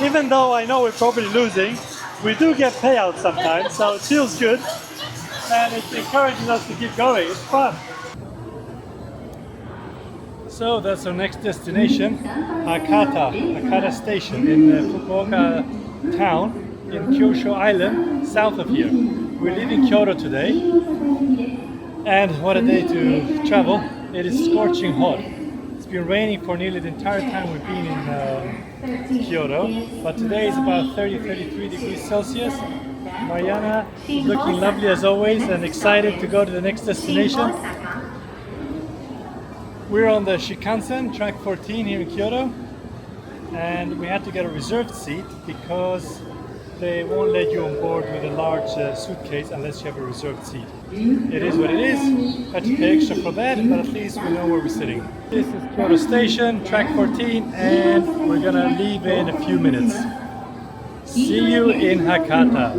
Even though I know we're probably losing, we do get payouts sometimes, so it feels good. And it encourages us to keep going. It's fun. So that's our next destination, Hakata Station in Fukuoka town in Kyushu Island, south of here. We're leaving Kyoto today, and what a day to travel. It is scorching hot. It's been raining for nearly the entire time we've been in Kyoto, but today is about 30-33 degrees Celsius. Mariana is looking lovely as always and excited to go to the next destination. We're on the Shinkansen, track 14 here in Kyoto, and we had to get a reserved seat because they won't let you on board with a large suitcase unless you have a reserved seat. It is what it is. Had to pay extra for that, but at least we know where we're sitting. This is Kyoto Station, track 14, and we're gonna leave in a few minutes. See you in Hakata.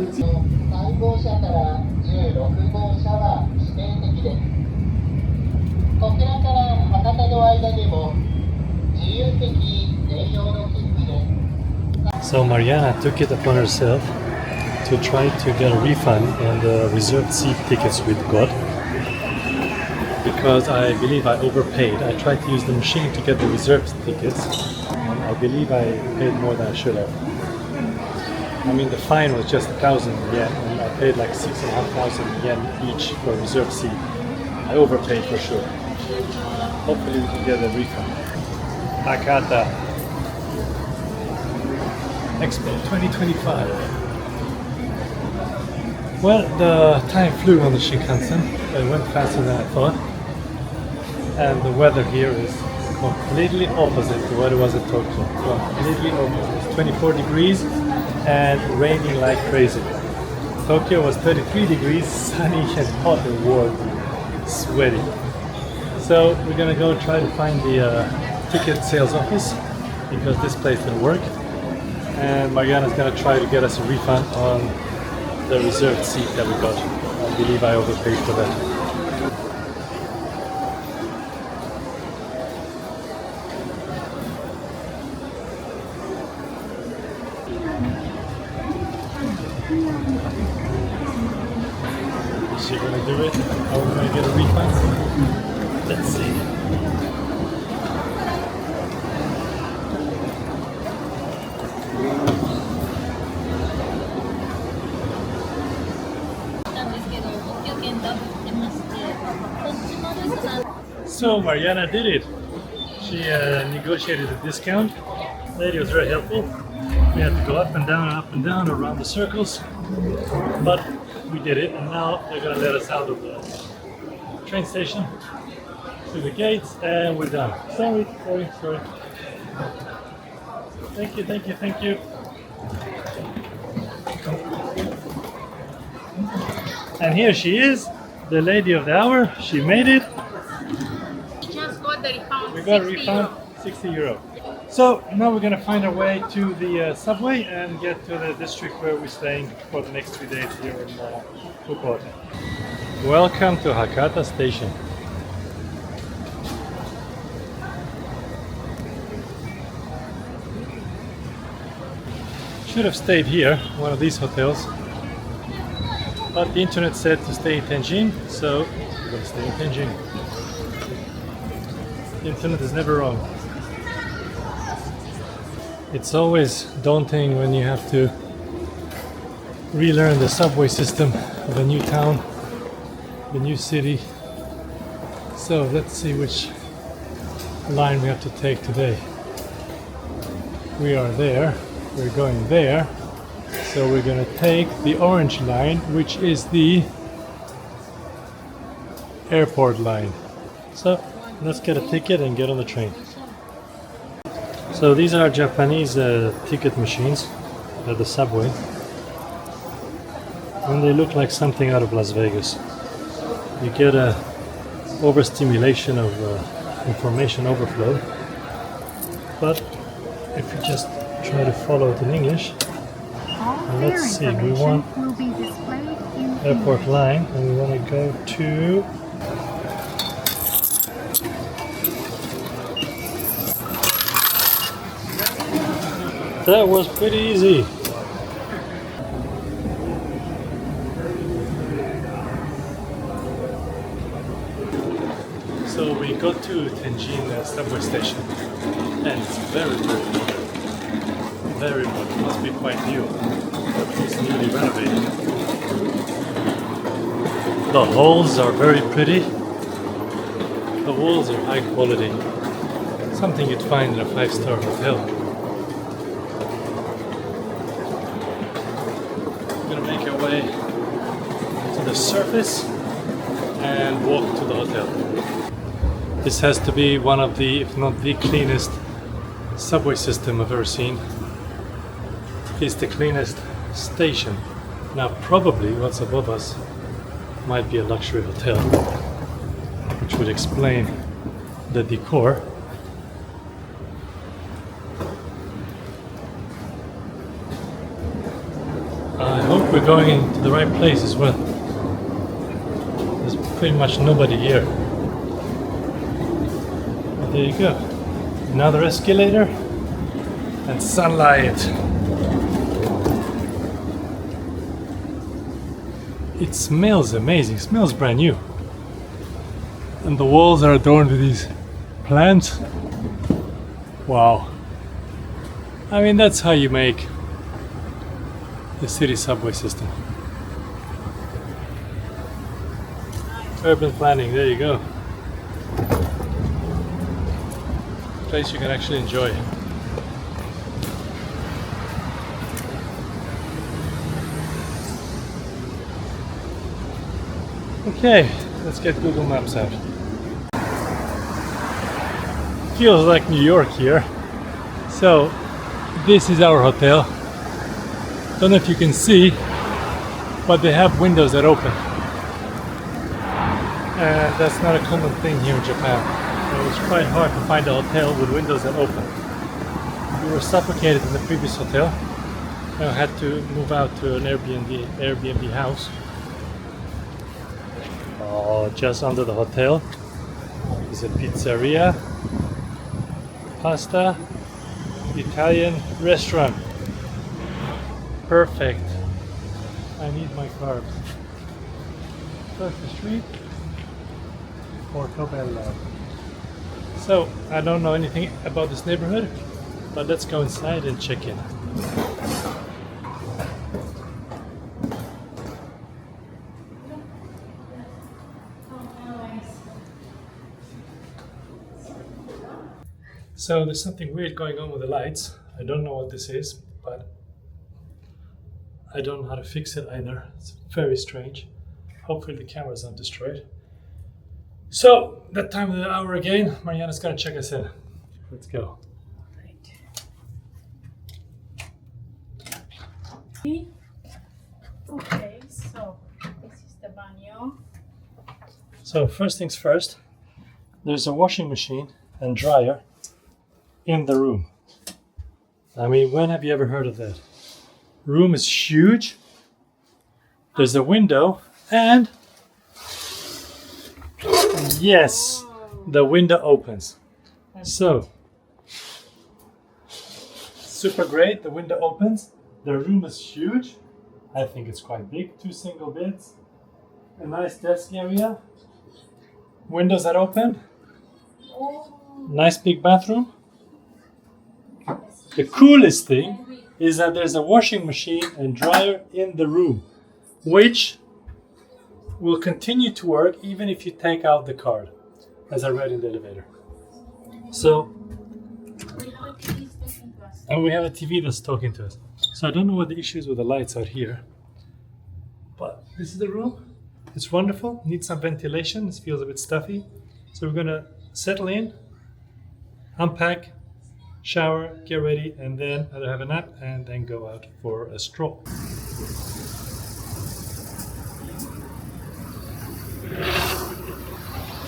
So Mariana took it upon herself to try to get a refund on the reserved seat tickets we'd got, because I believe I overpaid. I tried to use the machine to get the reserved tickets, and I believe I paid more than I should have. I mean, the fine was just 1,000 yen, and I paid like 6,500 yen each for a reserved seat. I overpaid for sure. Hopefully we can get a refund. Hakata Expo 2025. Well, the time flew on the Shinkansen. It went faster than I thought. And the weather here is completely opposite to what it was at Tokyo. Completely opposite. It's 24 degrees and raining like crazy. Tokyo was 33 degrees, sunny and hot and warm, sweaty. So we're gonna go try to find the ticket sales office because this place didn't work. And Mariana's gonna try to get us a refund on the reserved seat that we got. I believe I overpaid for that. Is she gonna do it? Are we gonna get a refund? Let's see. So Mariana did it. She negotiated a discount. The lady was very helpful. We had to go up and down around the circles, but we did it, and now they're gonna let us out of the train station through the gates, and we're done. Sorry. Thank you. And here she is, the lady of the hour. She made it. We got a refund, 60 euro. So now we're gonna find our way to the subway and get to the district where we're staying for the next 3 days here in Fukuoka. Welcome to Hakata Station. Should have stayed here, one of these hotels, but the internet said to stay in Tenjin, so we're gonna stay in Tenjin. The internet is never wrong. It's always daunting when you have to relearn the subway system of a new town, the new city. So let's see which line we have to take today. We are there, we're going there, so we're gonna take the orange line, which is the airport line. So let's get a ticket and get on the train. So these are Japanese ticket machines at the subway, and they look like something out of Las Vegas. You get a overstimulation of information overflow, but if you just try to follow it in English, and let's see, we want airport line, and we want to go to That was pretty easy. So we got to Tenjin subway station, and it's very modern. Very modern. Must be quite new. It's newly renovated. The halls are very pretty. The walls are high quality. Something you'd find in a 5-star hotel. We're gonna make our way to the surface and walk to the hotel. This has to be one of the, if not the cleanest subway system I've ever seen. It's the cleanest station. Now probably what's above us might be a luxury hotel, which would explain the decor. I hope we're going into the right place as well. There's pretty much nobody here. But there you go. Another escalator and sunlight. It smells amazing, it smells brand new. And the walls are adorned with these plants. Wow. I mean, that's how you make the city subway system. Urban planning, there you go. Place you can actually enjoy. Okay, let's get Google Maps out. Feels like New York here. So, this is our hotel. Don't know if you can see, but they have windows that open. And that's not a common thing here in Japan. It was quite hard to find a hotel with windows that open. We were suffocated in the previous hotel. I had to move out to an Airbnb house. Oh, just under the hotel is a pizzeria, pasta, Italian restaurant. Perfect. I need my carbs. Across the street, Portobello. So, I don't know anything about this neighborhood, but let's go inside and check in. So there's something weird going on with the lights. I don't know what this is, but I don't know how to fix it either. It's very strange. Hopefully the camera's not destroyed. So, that time of the hour again, Mariana's gonna check us in. Let's go. Okay, so this is the baño. So first things first, there's a washing machine and dryer in the room. I mean, when have you ever heard of that? Room is huge. There's a window and yes, the window opens. So, super great, the window opens. The room is huge. I think it's quite big. 2 single beds. A nice desk area. Windows that open. Nice big bathroom. The coolest thing is that there's a washing machine and dryer in the room, which will continue to work even if you take out the card, as I read in the elevator. So, and we have a TV that's talking to us. So I don't know what the issue is with the lights out here, but this is the room. It's wonderful. Needs some ventilation. It feels a bit stuffy. So we're gonna settle in, unpack, shower, get ready, and then either have a nap and then go out for a stroll.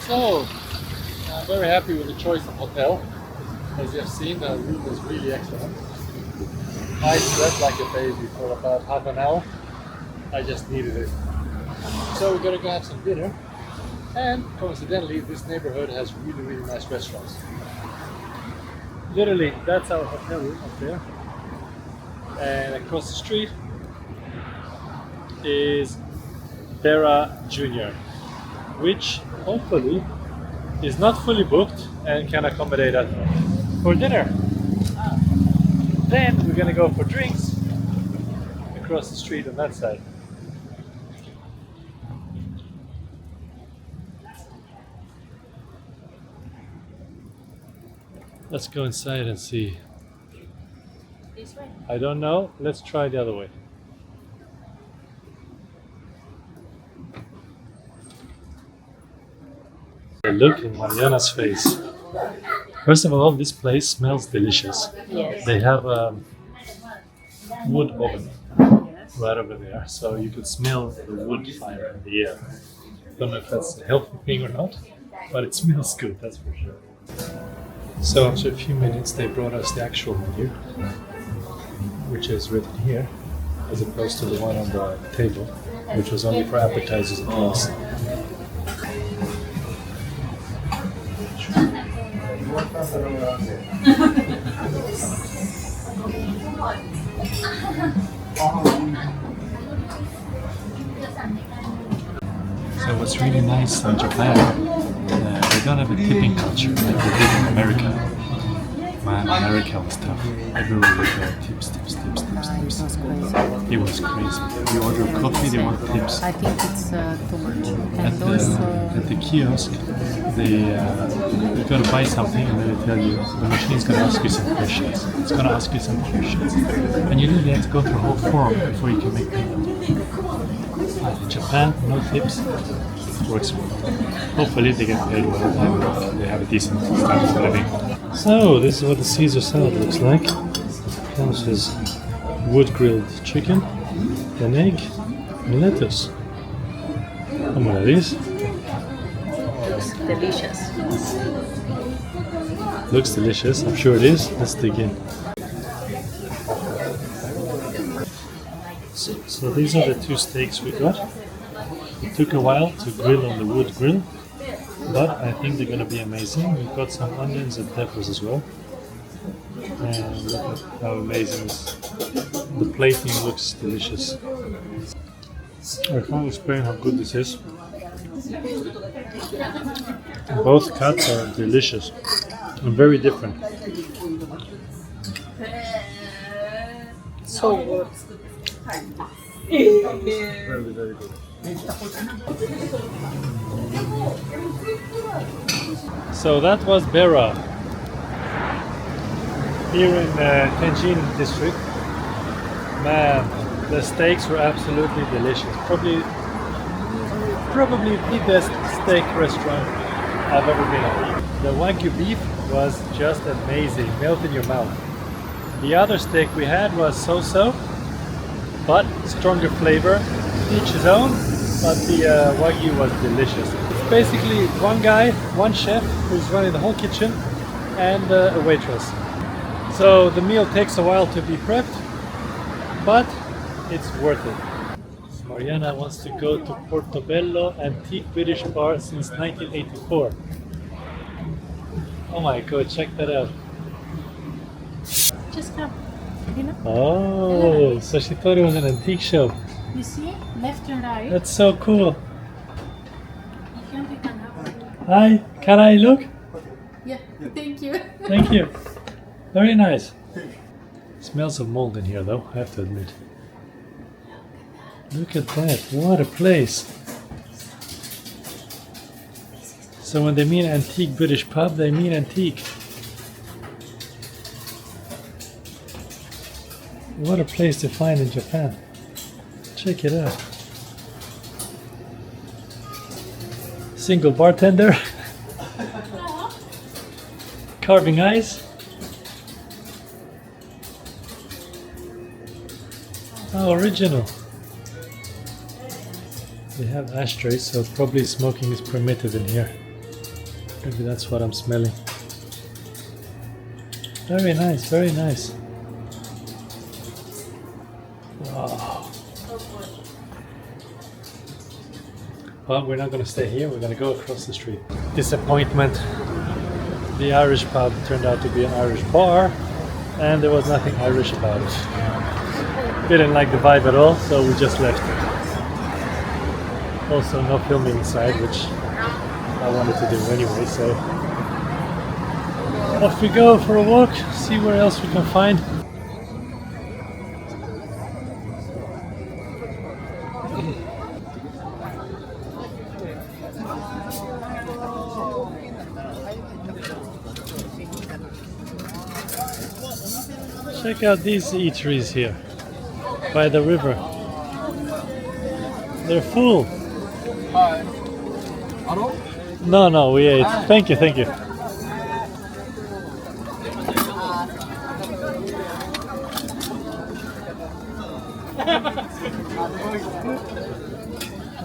So, I'm very happy with the choice of hotel. As you have seen, the room is really excellent. I slept like a baby for about half an hour. I just needed it. So we're gonna go have some dinner. And coincidentally, this neighborhood has really, really nice restaurants. Literally, that's our hotel room up there. And across the street is Bera Jr, which hopefully is not fully booked and can accommodate us for dinner. Then we're gonna go for drinks across the street on that side. Let's go inside and see. This way. I don't know. Let's try the other way. Look in Mariana's face. First of all, this place smells delicious. Yes. They have a wood oven Yes. right over there, so you could smell the wood fire in the air. Don't know if that's a healthy thing or not, but it smells good, that's for sure. So after a few minutes, they brought us the actual menu, which is written here, as opposed to the one on the table, which was only for appetizers and drinks. So what's really nice in Japan, they don't have a tipping culture like they did in America. Man, America was tough. Everywhere you go, tips. It was crazy. It was crazy. You order coffee, they want tips. I think it's too much. At And also, the kiosk, you gotta buy something and then they tell you the machine's gonna ask you some questions. It's gonna ask you some questions, and you really have to go through a whole form before you can make payment. In Japan, no tips. Works well. Hopefully they get paid well and they have a decent standard of living. So this is what the Caesar salad looks like. Comes with wood grilled chicken, an egg, and lettuce. How much are these? it's delicious. Looks delicious, I'm sure it is. Let's dig in. So these are the two steaks we got. It took a while to grill on the wood grill, but I think they're gonna be amazing. We've got some onions and peppers as well. And look at how amazing this. The plating looks delicious. I can't explain how good this is. Both cuts are delicious and very different. So good. Very, very good. So that was Bera here in Tenjin district. Man, the steaks were absolutely delicious. Probably the best steak restaurant I've ever been at. The Wagyu beef was just amazing, melt in your mouth. The other steak we had was so-so, but stronger flavor, each his own, but the Wagyu was delicious. It's basically one guy, one chef who's running the whole kitchen and a waitress. So the meal takes a while to be prepped, but it's worth it. Mariana wants to go to Portobello Antique British Bar since 1984. Oh my god, check that out. Just come. You know? Oh, so she thought it was an antique shop. You see? Left and right. That's so cool. You can have a look. Hi, can I look? Yeah, thank you. Thank you. Very nice. Smells of mold in here though, I have to admit. Look at that, what a place. So when they mean antique British pub, they mean antique. What a place to find in Japan. Check it out. Single bartender. Carving ice. How original. They have ashtrays, so probably smoking is permitted in here. Maybe that's what I'm smelling. Very nice, very nice. Wow. Well, we're not going to stay here, we're going to go across the street. Disappointment. The Irish pub turned out to be an Irish bar, and there was nothing Irish about it. Didn't like the vibe at all, so we just left. Also, no filming inside, which I wanted to do anyway, so off we go for a walk, see where else we can find. Check out these eateries here by the river. They're full. No, we ate. Thank you, thank you.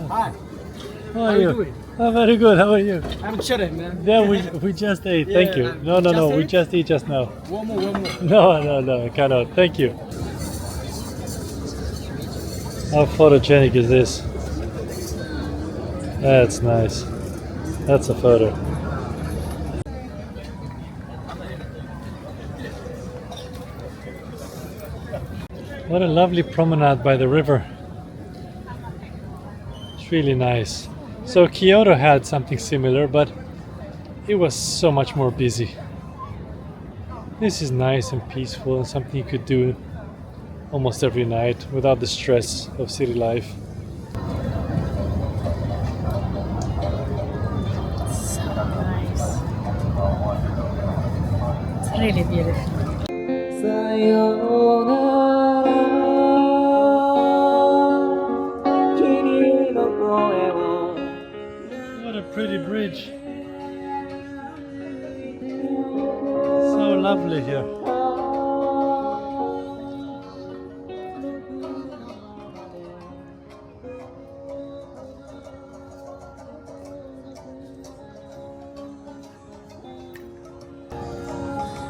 Hi. How are you? Oh, very good. How are you? I'm chilling, man. Yeah, we just ate. Thank you. No, we just ate just now. One more. No, I cannot. Thank you. How photogenic is this? That's nice. That's a photo. What a lovely promenade by the river. It's really nice. So Kyoto had something similar, but it was so much more busy. This is nice and peaceful and something you could do almost every night without the stress of city life. So nice. It's really beautiful. What a pretty bridge. So lovely here.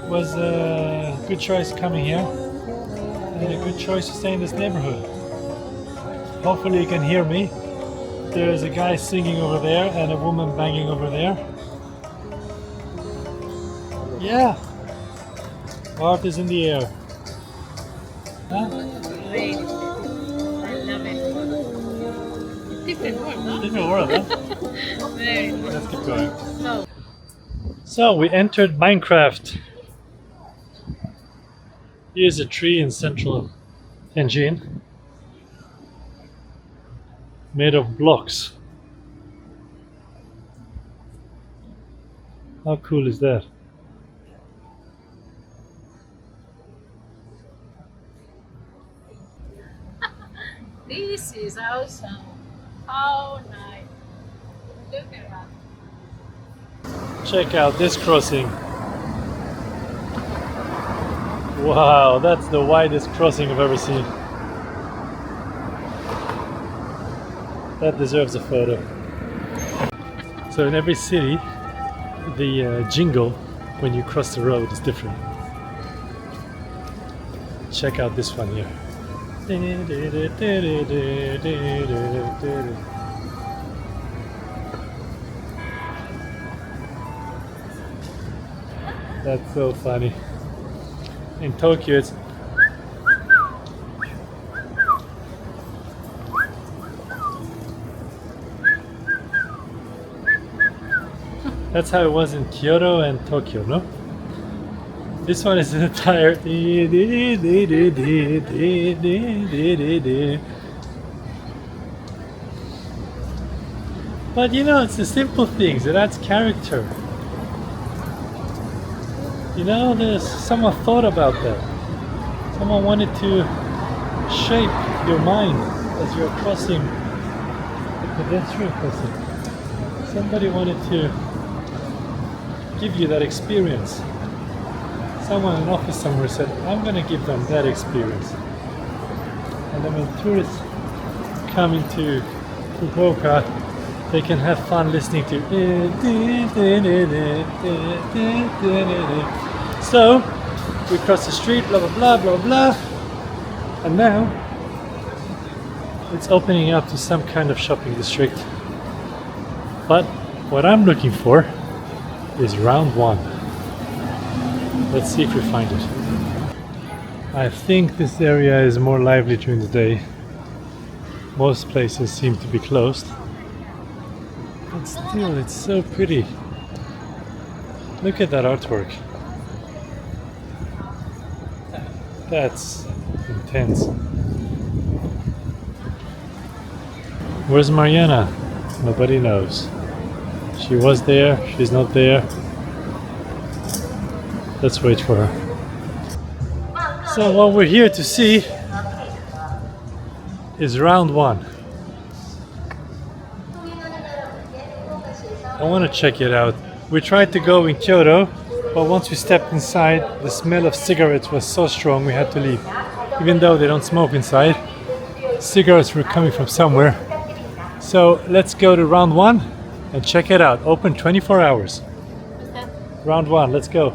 Was a good choice coming here and a good choice to stay in this neighborhood. Hopefully you can hear me. There's a guy singing over there and a woman banging over there. Yeah, art is in the air. Huh? Really, I love it. Different world, no? Different world, huh? Very nice. Let's keep going. So, So we entered Minecraft. Here's a tree in central Tenjin, made of blocks. How cool is that? This is awesome. How nice. Look at that. Check out this crossing. Wow, that's the widest crossing I've ever seen. That deserves a photo. So in every city, the jingle when you cross the road is different. Check out this one here. That's so funny. In Tokyo, it's that's how it was in Kyoto and Tokyo, no? This one is an entire. But you know, it's the simple things that adds character. You know, there's someone thought about that. Someone wanted to shape your mind as you're crossing the pedestrian crossing. Somebody wanted to give you that experience. Someone in an office somewhere said, I'm going to give them that experience. And then when tourists come into Fukuoka, they can have fun listening to. So we cross the street, blah blah blah blah blah, and now it's opening up to some kind of shopping district. But what I'm looking for is round one. Let's see if we find it. I think this area is more lively during the day. Most places seem to be closed. But still, it's so pretty. Look at that artwork. That's intense. Where's Mariana? Nobody knows. She was there, she's not there. Let's wait for her. So what we're here to see is round one. I want to check it out. We tried to go in Kyoto, but once we stepped inside, the smell of cigarettes was so strong we had to leave. Even though they don't smoke inside, cigarettes were coming from somewhere. So let's go to round one and check it out. Open 24 hours. Round one, let's go.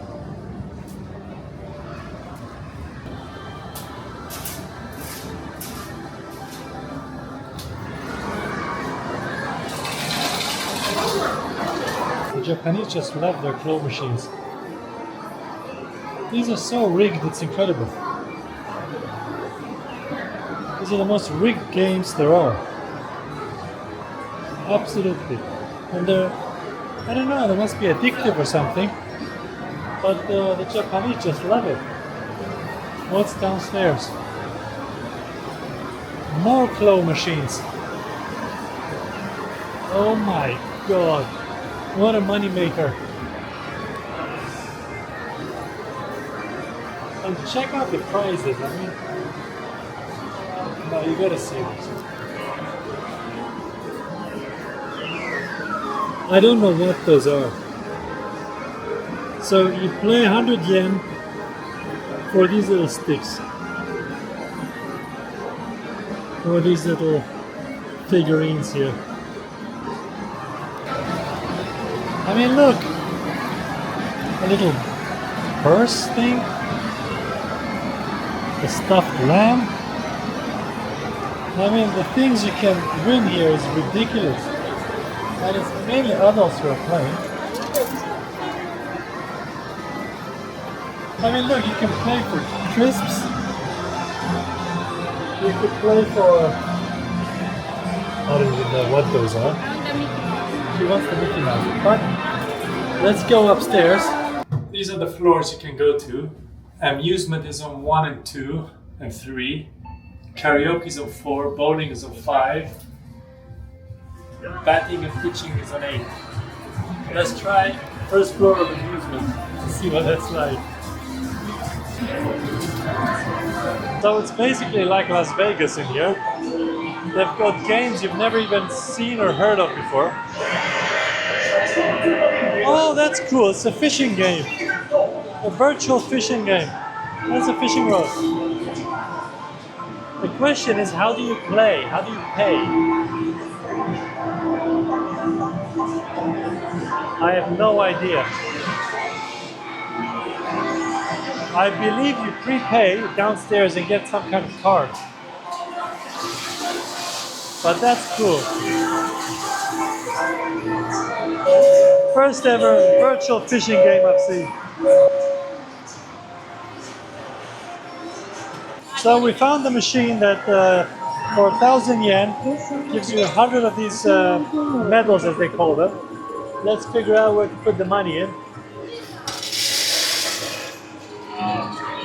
The Japanese just love their claw machines. These are so rigged, it's incredible. These are the most rigged games there are. Absolutely. And they're, I don't know, they must be addictive or something. But the Japanese just love it. What's downstairs? More claw machines. Oh my god. What a money maker. And check out the prizes. I mean, no, you gotta see this. I don't know what those are. So you play 100 yen for these little sticks. Or these little figurines here. I mean, look, a little purse thing, a stuffed lamb. I mean, the things you can win here is ridiculous, and it's mainly adults who are playing. I mean, look, you can play for crisps. You could play for, I don't even know what those are. She wants the Mickey Mouse. But let's go upstairs. These are the floors you can go to. Amusement is on 1 and 2 and 3. Karaoke is on 4. Bowling is on 5. Batting and pitching is on 8. Let's try first floor of amusement to see what that's like. So it's basically like Las Vegas in here. They've got games you've never even seen or heard of before. Oh, that's cool. It's a fishing game. A virtual fishing game. That's a fishing rod. The question is, how do you play? How do you pay? I have no idea. I believe you prepay downstairs and get some kind of card. But that's cool. First ever virtual fishing game I've seen. So we found the machine that for 1,000 yen gives you 100 of these medals, as they call them. Let's figure out where to put the money in.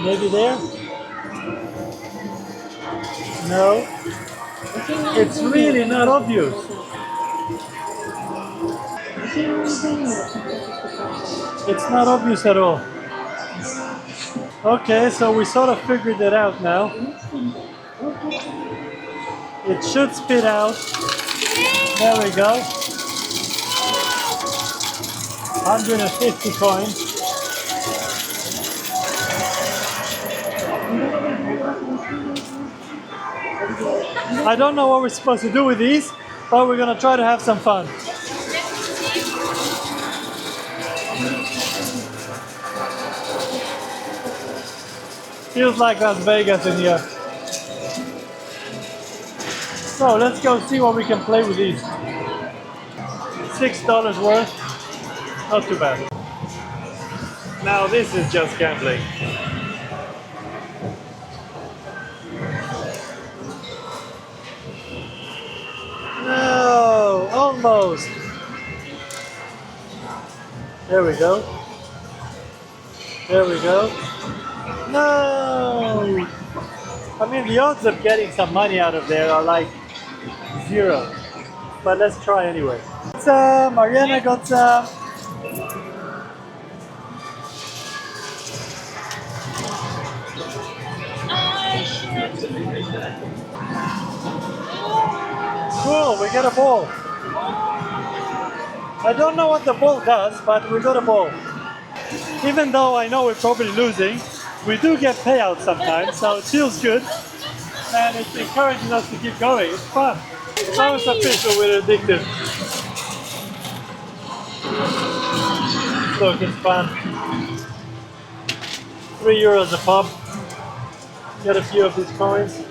Maybe there? No. It's really not obvious. It's not obvious at all. Okay, so we sort of figured it out now. It should spit out. There we go. 150 coins. I don't know what we're supposed to do with these, but we're gonna try to have some fun. Feels like Las Vegas in here. So let's go see what we can play with these. $6 worth. Not too bad. Now this is just gambling. Almost. There we go. There we go. No! I mean, the odds of getting some money out of there are like 0. But let's try anyway. Mariana got some. Cool, we get a ball. I don't know what the ball does, but we got a ball. Even though I know we're probably losing, we do get payouts sometimes, so it feels good. And it's encouraging us to keep going. It's fun. As long as it's official, we're addicted. Look, it's fun. €3 a pop. Get a few of these coins.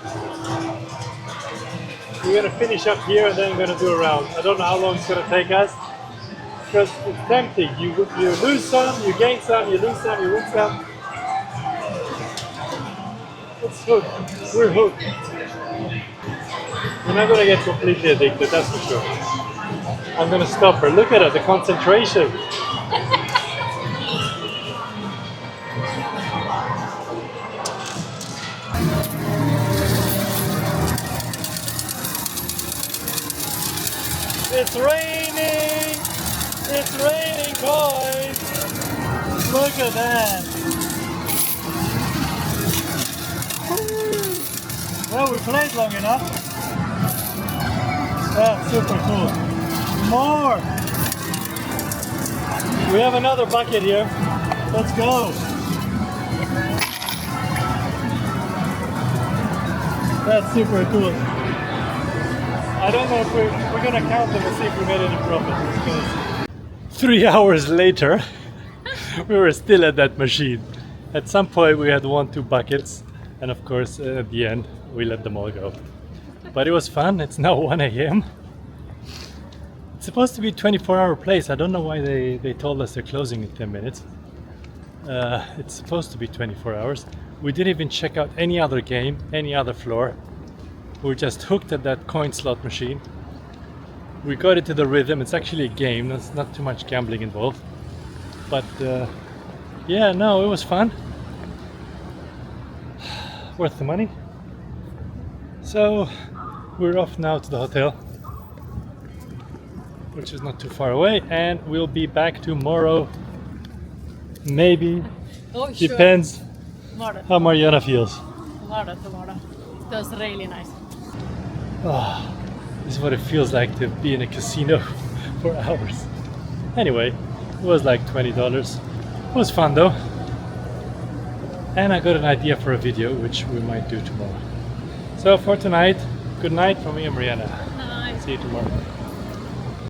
We're gonna finish up here and then we're gonna do a round. I don't know how long it's gonna take us because it's tempting. You lose some, you gain some, you lose some, you win some. It's hooked. We're hooked. We're not gonna get completely addicted, that's for sure. I'm gonna stop her. Look at her, the concentration. It's raining! It's raining, boys! Look at that! Well, we played long enough. That's super cool. More! We have another bucket here. Let's go! That's super cool. I don't know if we're gonna count them and see if we made any profit. 3 hours later, we were still at that machine. At some point we had 1-2 buckets, and of course at the end we let them all go. But it was fun. It's now 1 a.m. It's supposed to be a 24-hour place. I don't know why they told us they're closing in 10 minutes. It's supposed to be 24 hours. We didn't even check out any other game, any other floor. We're just hooked at that coin slot machine. We got into the rhythm. It's actually a game. There's not too much gambling involved. But yeah, no, it was fun. Worth the money. So we're off now to the hotel, which is not too far away, and we'll be back tomorrow. Maybe. Oh, sure. Depends Tomorrow. how Mariana feels. Tomorrow. It was really nice. Oh, this is what it feels like to be in a casino for hours. Anyway, it was like $20. It was fun though. And I got an idea for a video which we might do tomorrow. So for tonight, good night from me and Mariana. Nice. See you tomorrow.